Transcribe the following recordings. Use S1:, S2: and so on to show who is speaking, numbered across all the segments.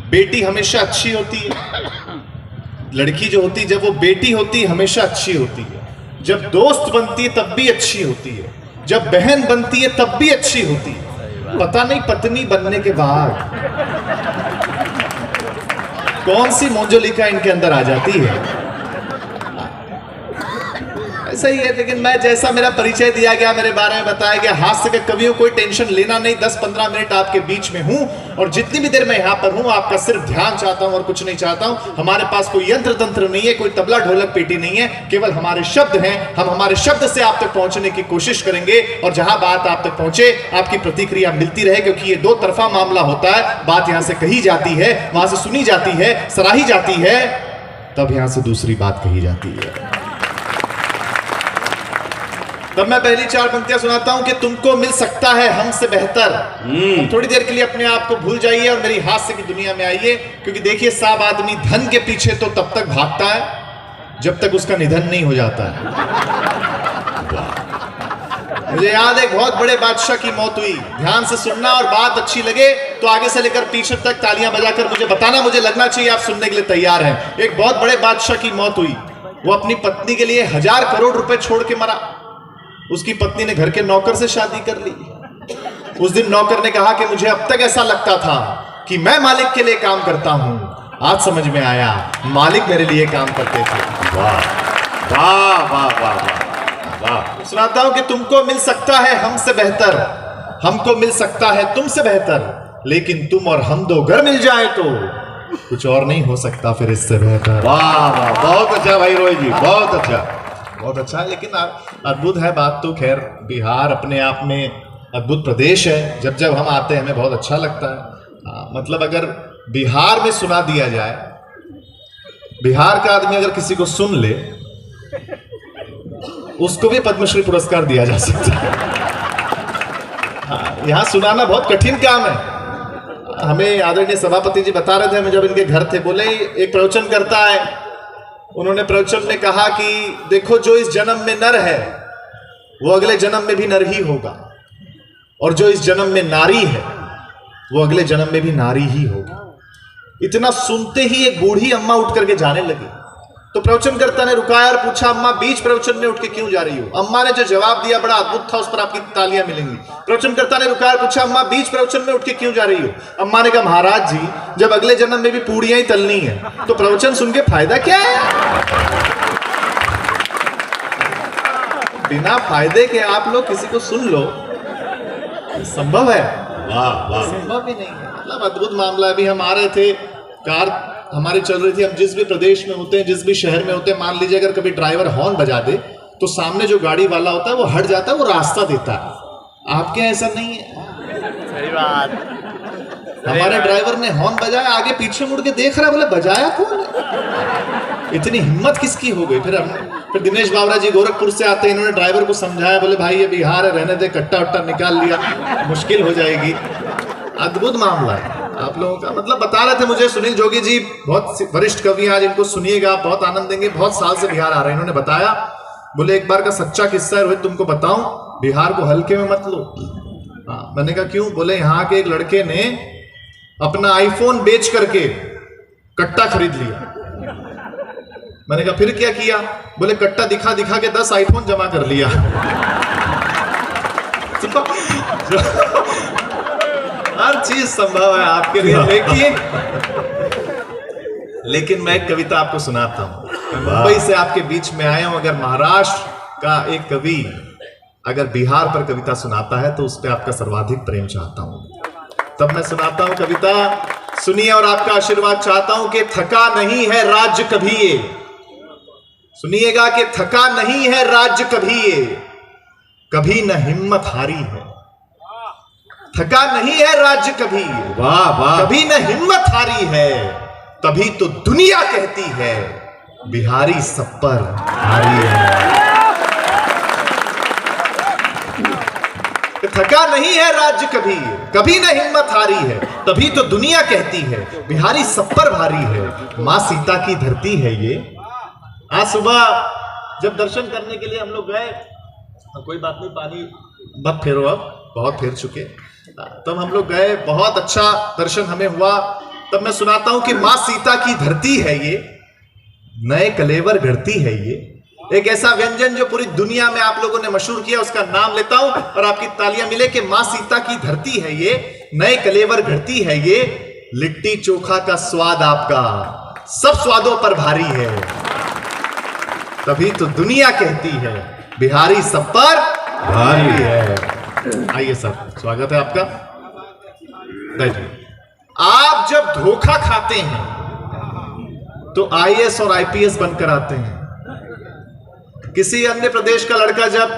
S1: बेटी हमेशा अच्छी होती है। लड़की जो होती है, जब वो बेटी होती है हमेशा अच्छी होती है। जब दोस्त बनती है तब भी अच्छी होती है, जब बहन बनती है तब भी अच्छी होती है। पता नहीं पत्नी बनने के बाद कौन सी मोंजोलिका इनके अंदर आ जाती है। ऐसा ही है। लेकिन मैं, जैसा मेरा परिचय दिया गया, मेरे बारे में बताया गया, हास्य के कवियों कोई टेंशन लेना नहीं। 10-15 मिनट आपके बीच में हूं और जितनी भी देर मैं यहां पर हूं आपका सिर्फ ध्यान चाहता हूं और कुछ नहीं चाहता हूं। हमारे पास कोई यंत्र तंत्र नहीं है, कोई तबला ढोलक पेटी नहीं है, केवल हमारे शब्द हैं। हम हमारे शब्द से आप तक पहुंचने की कोशिश करेंगे और जहां बात आप तक पहुंचे आपकी प्रतिक्रिया मिलती रहे, क्योंकि ये दो तरफा मामला होता है। बात यहां से कही जाती है, वहां से सुनी जाती है, सराही जाती है, तब यहां से दूसरी बात कही जाती है। तब मैं पहली 4 पंक्तियां सुनाता हूं कि तुमको मिल सकता है हमसे बेहतर। थोड़ी देर के लिए अपने आप को भूल जाइए और मेरी हास्य की दुनिया में आइए, क्योंकि देखिए, सब आदमी धन के पीछे तो तब तक भागता है जब तक उसका निधन नहीं हो जाता है। मुझे याद है, एक बहुत बड़े बादशाह की मौत हुई। ध्यान से सुनना और बात अच्छी लगे तो आगे से लेकर पीछे तक तालियां बजाकर मुझे बताना, मुझे लगना चाहिए आप सुनने के लिए तैयार हैं। एक बहुत बड़े बादशाह की मौत हुई। वो अपनी पत्नी के लिए 1000 करोड़ रुपए छोड़ के मरा। उसकी पत्नी ने घर के नौकर से शादी कर ली। उस दिन नौकर ने कहा कि मुझे अब तक ऐसा लगता था कि मैं मालिक के लिए काम करता हूं, आज समझ में आया मालिक मेरे लिए काम करते थे। वाह वाह वाह वाह वाह। सुनाता हूं कि तुमको मिल सकता है हमसे बेहतर, हमको मिल सकता है तुमसे बेहतर, लेकिन तुम और हम दो घर मिल जाए तो कुछ और नहीं हो सकता फिर इससे बेहतर। वाह वाह, बहुत अच्छा भाई रोहित जी, बहुत अच्छा, बहुत अच्छा है। लेकिन अद्भुत है बात तो। खैर, बिहार अपने आप में अद्भुत प्रदेश है। जब जब हम आते हैं हमें बहुत अच्छा लगता है। मतलब अगर बिहार में सुना दिया जाए, बिहार का आदमी अगर किसी को सुन ले, उसको भी पद्मश्री पुरस्कार दिया जा सकता है। यहाँ सुनाना बहुत कठिन काम है। हमें आदरणीय सभापति जी बता रहे थे, हमें जब इनके घर थे, बोले एक प्रवचन करता है, उन्होंने प्रवचन में कहा कि देखो, जो इस जन्म में नर है वो अगले जन्म में भी नर ही होगा, और जो इस जन्म में नारी है वो अगले जन्म में भी नारी ही होगा। इतना सुनते ही एक बूढ़ी अम्मा उठ करके जाने लगी। तो प्रवचनकर्ता ने रुकाया और पूछा, अम्मा बीच प्रवचन में उठ के क्यों जा रही हो? अम्मा ने जो जवाब दिया बड़ा अद्भुत था, उस पर आपकी तालियां मिलेंगी। प्रवचनकर्ता ने रुकाया और पूछा, अम्मा बीच प्रवचन में उठ के क्यों जा रही हो? अम्मा ने कहा, महाराज जी, जब अगले जन्म में भी पूड़ियां ही तलनी है तो प्रवचन सुन के फायदा क्या है? बिना फायदे के आप लोग किसी को सुन लो, संभव है? वाह वाह, संभव भी नहीं है। मतलब अद्भुत मामला। अभी हम आ रहे थे, कार हमारी चल रही थी। हम जिस भी प्रदेश में होते हैं, जिस भी शहर में होते हैं, मान लीजिए अगर कभी ड्राइवर हॉर्न बजा दे तो सामने जो गाड़ी वाला होता है वो हट जाता है, वो रास्ता देता है। आपके ऐसा नहीं है?
S2: सही बात।
S1: हमारे ड्राइवर ने हॉर्न बजाया, आगे पीछे मुड़ के देख रहा है, बोले बजाया कौन है? इतनी हिम्मत किसकी हो गई? फिर दिनेश बावरा जी गोरखपुर से आते हैं, इन्होंने ड्राइवर को समझाया, बोले भाई ये बिहार है, रहने दे, कट्टा वट्टा निकाल लिया, मुश्किल हो जाएगी। अद्भुत मामला है आप लोगों का। मतलब बता रहे थे मुझे सुनील जोगी जी, बहुत वरिष्ठ कवि हैं, आज इनको सुनिएगा, बहुत आनंद देंगे। बहुत साल से बिहार आ रहे हैं। इन्होंने बताया, बोले एक बार का सच्चा किस्सा है रोहित, तुमको बताऊं, बिहार को हल्के में मत लो। मैंने कहा क्यों? बोले यहाँ के एक लड़के ने अपना आईफोन बेच करके कट्टा खरीद लिया। मैंने कहा फिर क्या किया? बोले कट्टा दिखा दिखा के 10 आईफोन जमा कर लिया। हर चीज संभव है आपके लिए। लेकिन मैं एक कविता आपको सुनाता हूं। मुंबई से आपके बीच में आया हूं। अगर महाराष्ट्र का एक कवि अगर बिहार पर कविता सुनाता है तो उस पर आपका सर्वाधिक प्रेम चाहता हूं। तब मैं सुनाता हूं कविता, सुनिए और आपका आशीर्वाद चाहता हूं कि थका नहीं है राज्य कभी ये। सुनिएगा कि थका नहीं है राज्य कभी ये, कभी न हिम्मत हारी है। थका नहीं है राज्य कभी, वाह वाह, कभी न हिम्मत हारी है, तभी तो दुनिया कहती है बिहारी सब पर भारी है। थका नहीं है राज्य कभी, कभी न हिम्मत हारी है, तभी तो दुनिया कहती है बिहारी सब पर भारी है। मां सीता की धरती है ये। आज सुबह जब दर्शन करने के लिए हम लोग गए, कोई बात नहीं, पानी मत फेरो, अब बहुत फेर चुके। तब हम लोग गए, बहुत अच्छा दर्शन हमें हुआ। तब मैं सुनाता हूं कि मां सीता की धरती है ये, नए कलेवर घड़ती है ये। एक ऐसा व्यंजन जो पूरी दुनिया में आप लोगों ने मशहूर किया, उसका नाम लेता हूं और आपकी तालियां मिले कि मां सीता की धरती है ये, नए कलेवर घड़ती है ये। लिट्टी चोखा का स्वाद आपका सब स्वादों पर भारी है, तभी तो दुनिया कहती है बिहारी सब पर भारी है। आइए सर, स्वागत है आपका, बैठिए। आप जब धोखा खाते हैं तो आईएएस और आईपीएस बनकर आते हैं। किसी अन्य प्रदेश का लड़का जब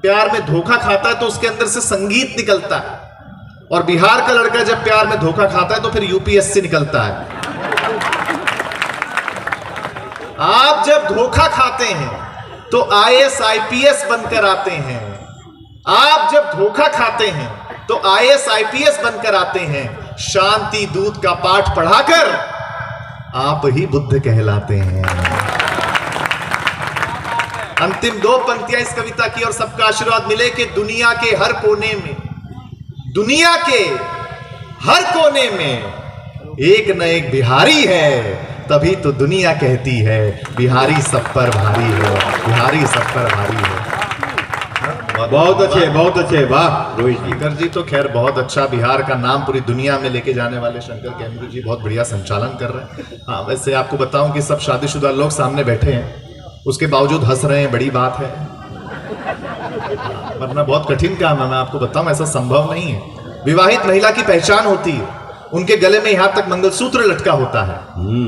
S1: प्यार में धोखा खाता है तो उसके अंदर से संगीत निकलता है, और बिहार का लड़का जब प्यार में धोखा खाता है तो फिर यूपीएससी निकलता है। आप जब धोखा खाते हैं तो आईएएस आईपीएस बनकर आते हैं। आप जब धोखा खाते हैं तो आईएएस आईपीएस बनकर आते हैं। शांति दूत का पाठ पढ़ाकर आप ही बुद्ध कहलाते हैं। अंतिम दो पंक्तियां इस कविता की और सबका आशीर्वाद मिले कि दुनिया के हर कोने में, दुनिया के हर कोने में एक न एक बिहारी है, तभी तो दुनिया कहती है बिहारी सब पर भारी है, बिहारी सब पर भारी है।
S3: बहुत अच्छे, वाह रोहित जी।
S1: शंकर जी तो खैर बहुत अच्छा, बिहार का नाम पूरी दुनिया में लेके जाने वाले शंकर केंद्र जी बहुत बढ़िया संचालन कर रहे हैं। हाँ, वैसे आपको बताऊं कि सब शादीशुदा लोग सामने बैठे हैं, उसके बावजूद हंस रहे हैं, बड़ी बात है। वरना बहुत कठिन काम है, मैं आपको बताऊं, ऐसा संभव नहीं है। विवाहित महिला की पहचान होती है, उनके गले में यहां तक मंगलसूत्र लटका होता है।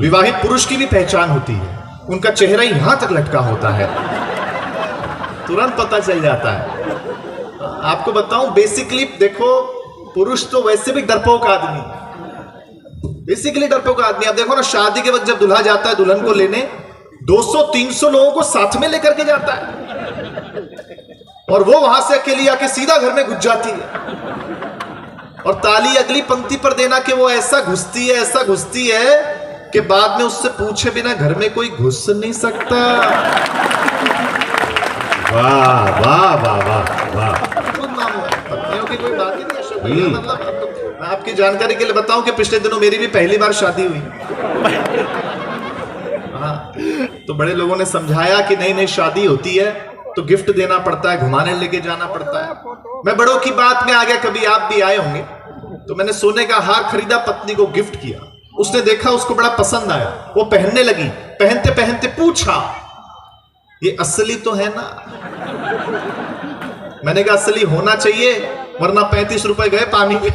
S1: विवाहित पुरुष की भी पहचान होती है, उनका चेहरा यहां तक लटका होता है, तुरंत पता चल जाता है। आपको बताऊं, बेसिकली देखो, पुरुष तो वैसे भी डरपोक आदमी, बेसिकली डरपोक आदमी। आप देखो ना, शादी के वक्त जब दूल्हा जाता है दुल्हन को लेने, 200-300 लोगों को साथ में लेकर के जाता है, और वो वहां से अकेली आके सीधा घर में घुस जाती है, और ताली अगली पंक्ति पर देना कि वो ऐसा घुसती है, ऐसा घुसती है कि बाद में उससे पूछे बिना घर में कोई घुस नहीं सकता।
S3: वाह वाह वाह वाह वाह।
S1: पत्नियों की कोई बात ही नहीं है। मतलब मैं आपकी जानकारी के लिए बताऊं कि पिछले दिनों मेरी भी पहली बार शादी हुई। हाँ, तो बड़े लोगों ने समझाया कि नहीं नहीं, शादी होती है तो गिफ्ट देना पड़ता है, घुमाने लेके जाना पड़ता है। मैं बड़ों की बात में आ गया, कभी आप भी आए होंगे। तो मैंने सोने का हार खरीदा, पत्नी को गिफ्ट किया, उसने देखा, उसको बड़ा पसंद आया, वो पहनने लगी। पहनते पहनते पूछा, ये असली तो है ना? मैंने कहा असली होना चाहिए, वरना 35 रुपए गए पानी में।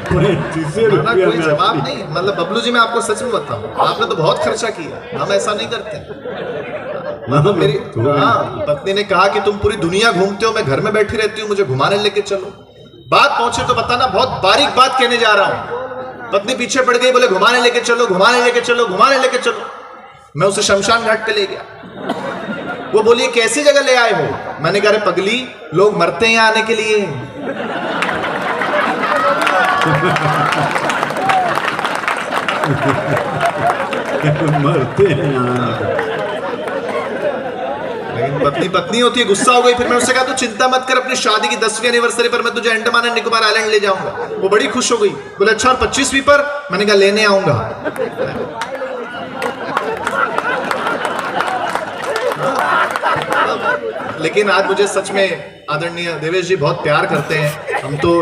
S1: कोई जवाब नहीं। मतलब बबलू जी, मैं आपको सच में बताऊं, आपने तो बहुत खर्चा किया, हम ऐसा नहीं करते। मतलब मेरी पत्नी ने कहा कि तुम पूरी दुनिया घूमते हो, मैं घर में बैठी रहती हूँ, मुझे घुमाने लेके चलो। बात पहुंचे तो बताना, बहुत बारीक बात कहने जा रहा हूं। पत्नी पीछे पड़ गई, बोले घुमाने लेके चलो, घुमाने लेके चलो, घुमाने लेके चलो। मैं उसे शमशान घाट पे ले गया। वो बोली कैसी जगह ले आए हो? मैंने कहा, पगली, लोग मरते हैं यहाँ आने के लिए।
S3: मरते हैं।
S1: लेकिन पत्नी पत्नी होती है, गुस्सा हो गई। फिर मैं उससे कहा, तू चिंता मत कर, अपनी शादी की 10वीं एनिवर्सरी पर मैं तुझे अंडमान एंड निकोबार आइलैंड ले जाऊंगा। वो बड़ी खुश हो गई, बोले अच्छा, और 25वीं पर? मैंने कहा लेने आऊंगा। लेकिन आज मुझे सच में आदरणीय देवेश जी बहुत प्यार करते हैं। हम तो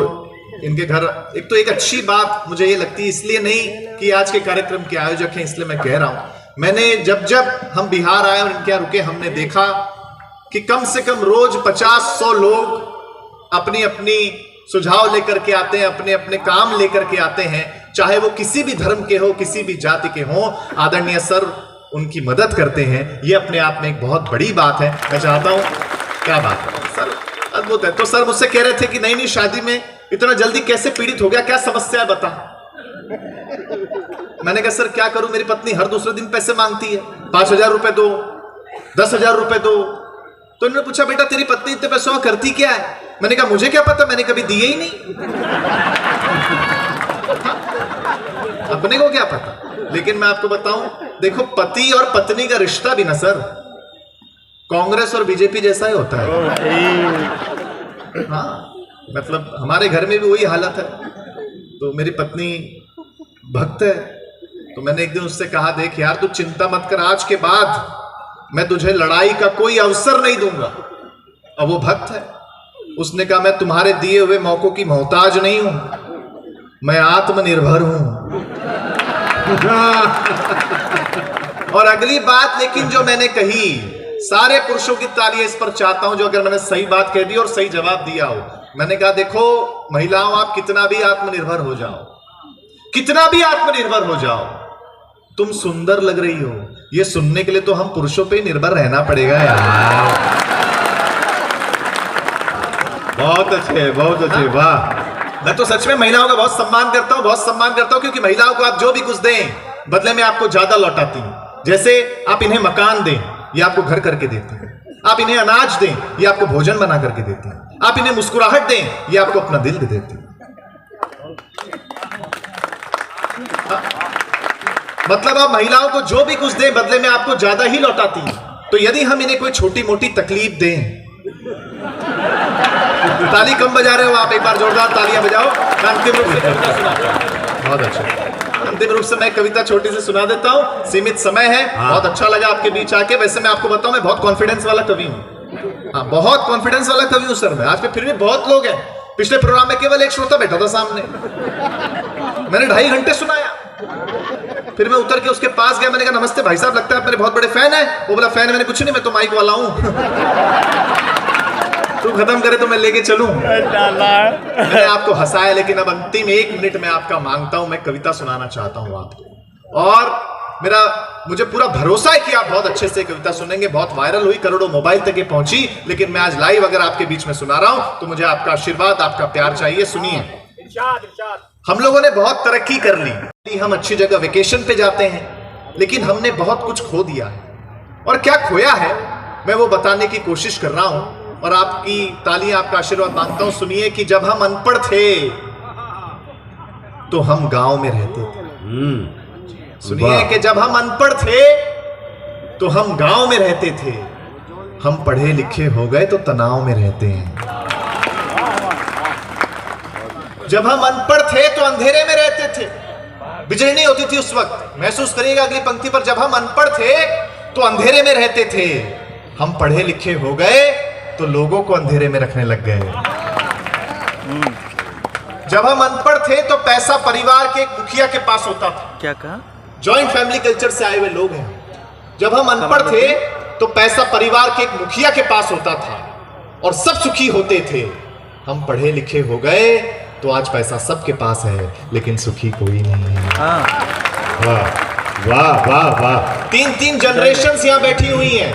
S1: इनके घर, एक तो एक अच्छी बात मुझे ये लगती है, इसलिए नहीं कि आज के कार्यक्रम के आयोजक हैं इसलिए मैं कह रहा हूं। मैंने जब जब हम बिहार आए और इनके यहाँ रुके, हमने देखा कि कम से कम रोज 50-100 लोग अपनी अपनी सुझाव लेकर के आते हैं, अपने अपने काम लेकर के आते हैं, चाहे वो किसी भी धर्म के हो, किसी भी जाति के हो। आदरणीय सर उनकी मदद करते हैं, ये अपने आप में एक बहुत बड़ी बात है। मैं चाहता हूं, क्या बात है सर, अद्भुत है। तो सर मुझसे कह रहे थे कि नहीं नहीं, शादी में इतना जल्दी कैसे पीड़ित हो गया, क्या समस्या है बता। मैंने कहा सर क्या करूं, मेरी पत्नी हर दूसरे दिन पैसे मांगती है, 5,000 रुपए दो, 10,000 रुपए दो। तो इन्होंने पूछा, बेटा तेरी पत्नी इतने पैसों करती क्या है? मैंने कहा मुझे क्या पता, मैंने कभी दिए ही नहीं, अपने को क्या पता। लेकिन मैं आपको बताऊं, देखो पति और पत्नी का रिश्ता भी ना सर कांग्रेस और बीजेपी जैसा ही होता है। हाँ, मतलब हमारे घर में भी वही हालत है। तो मेरी पत्नी भक्त है, तो मैंने एक दिन उससे कहा, देख यार तू चिंता मत कर, आज के बाद मैं तुझे लड़ाई का कोई अवसर नहीं दूंगा। अब वो भक्त है, उसने कहा मैं तुम्हारे दिए हुए मौकों की मोहताज नहीं हूं, मैं आत्मनिर्भर हूं। और अगली बात लेकिन जो मैंने कही, सारे पुरुषों की तालियां इस पर चाहता हूं जो अगर मैंने सही बात कह दी और सही जवाब दिया हो। मैंने कहा देखो महिलाओं, आप कितना भी आत्मनिर्भर हो जाओ, कितना भी आत्मनिर्भर हो जाओ, तुम सुंदर लग रही हो, ये सुनने के लिए तो हम पुरुषों पे निर्भर रहना पड़ेगा यार।
S3: बहुत अच्छे, बहुत अच्छे, वाह।
S1: मैं तो सच में महिलाओं का बहुत सम्मान करता हूं, बहुत सम्मान करता हूं, क्योंकि महिलाओं को आप जो भी कुछ दें बदले में आपको ज्यादा लौटाती हैं। जैसे आप इन्हें मकान दें, ये आपको घर करके देती हैं। आप इन्हें अनाज दें, ये आपको भोजन बना करके देती हैं। आप इन्हें मुस्कुराहट दें, ये आपको अपना दिल दे देती हैं। मतलब आप महिलाओं को जो भी कुछ दें बदले में आपको ज्यादा ही लौटाती हैं। तो यदि हम इन्हें कोई छोटी मोटी तकलीफ दें, ताली कम बजा रहे हो आप, एक बार जोरदार तालियां बजाओ। अंतिम रूप से बहुत अच्छा, अंतिम रूप से मैं कविता छोटी सी सुना देता हूं, सीमित समय है। बहुत अच्छा लगा आपके बीच आके। वैसे मैं आपको बताऊं, मैं बहुत कॉन्फिडेंस वाला कवि हूं। हाँ, बहुत कॉन्फिडेंस वाला कवि हूं सर मैं। आज पे फिर भी बहुत लोग हैं। पिछले प्रोग्राम में केवल एक श्रोता बैठा था सामने, मैंने 2.5 घंटे सुनाया। फिर मैं उतर के उसके पास गया, मैंने कहा नमस्ते भाई साहब, लगता है आप मेरे बहुत बड़े फैन है। वो बोला फैन है? मैंने कुछ नहीं, मैं तो माइक वाला हूं। तू खत्म करे तो मैं लेके चलूं। मैंने आपको हंसाया, लेकिन अब अंतिम 1 मिनट में आपका मांगता हूं, मैं कविता सुनाना चाहता हूं आपको। और मुझे पूरा भरोसा है कि आप बहुत अच्छे से कविता सुनेंगे। बहुत वायरल हुई, करोड़ों मोबाइल तक ये पहुंची, लेकिन मैं आज लाइव अगर आपके बीच में सुना रहा हूं तो मुझे आपका आशीर्वाद, आपका प्यार चाहिए। सुनिए। हम लोगों ने बहुत तरक्की कर ली, हम अच्छी जगह वेकेशन पे जाते हैं, लेकिन हमने बहुत कुछ खो दिया है। और क्या खोया है मैं वो बताने की कोशिश कर रहा हूं, और आपकी तालियां, आपका आशीर्वाद मांगता हूं। सुनिए कि जब हम अनपढ़ थे तो हम गांव में रहते थे। सुनिए कि जब हम अनपढ़ थे तो हम गांव में रहते थे। हम पढ़े लिखे हो गए तो तनाव में रहते हैं। जब हम अनपढ़ थे तो अंधेरे में रहते थे, बिजली नहीं होती थी उस वक्त। महसूस करिएगा अगली पंक्ति पर, जब हम अनपढ़ थे तो अंधेरे में रहते थे। हम पढ़े लिखे हो गए तो लोगों को अंधेरे में रखने लग गए। जब हम अनपढ़ थे तो पैसा परिवार के एक मुखिया के पास होता था।
S2: क्या कहा?
S1: जॉइंट फैमिली कल्चर से आए हुए लोग हैं। जब हम अनपढ़ थे तो पैसा परिवार के एक मुखिया के पास होता था और सब सुखी होते थे। हम पढ़े लिखे हो गए तो आज पैसा सबके पास है, लेकिन सुखी कोई नहीं है।
S3: वाह वाह वाह वाह।
S1: 3 जनरेशंस यहां बैठी हुई हैं।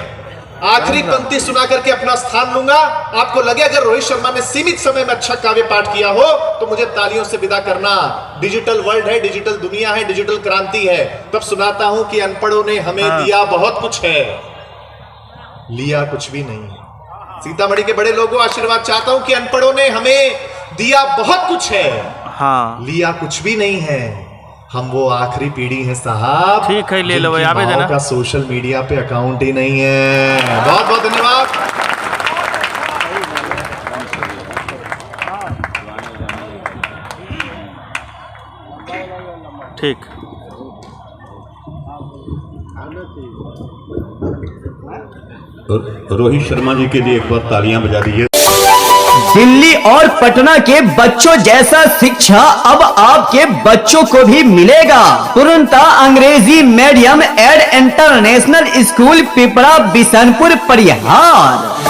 S1: आखिरी पंक्ति सुना करके अपना स्थान लूंगा। आपको लगे अगर रोहित शर्मा ने सीमित समय में अच्छा काव्य पाठ किया हो तो मुझे तालियों से विदा करना। डिजिटल वर्ल्ड है, डिजिटल दुनिया है, डिजिटल क्रांति है। तब सुनाता हूं कि अनपढ़ों ने हमें दिया बहुत कुछ है, लिया कुछ भी नहीं। सीतामढ़ी के बड़े लोगों, आशीर्वाद चाहता हूं कि अनपढ़ों ने हमें दिया बहुत कुछ है,
S2: हाँ,
S1: लिया कुछ भी नहीं है। हम वो आखिरी पीढ़ी है साहब,
S2: ठीक है, ले लो भाई, आवे देना।
S1: का सोशल मीडिया पे अकाउंट ही नहीं है। बहुत बहुत धन्यवाद।
S2: ठीक।
S3: रोहित शर्मा जी के लिए एक बार तालियां बजा दीजिए।
S4: दिल्ली और पटना के बच्चों जैसा शिक्षा अब आपके बच्चों को भी मिलेगा। तुरंत अंग्रेजी medium and international school Pipra Bishanpur Parihar.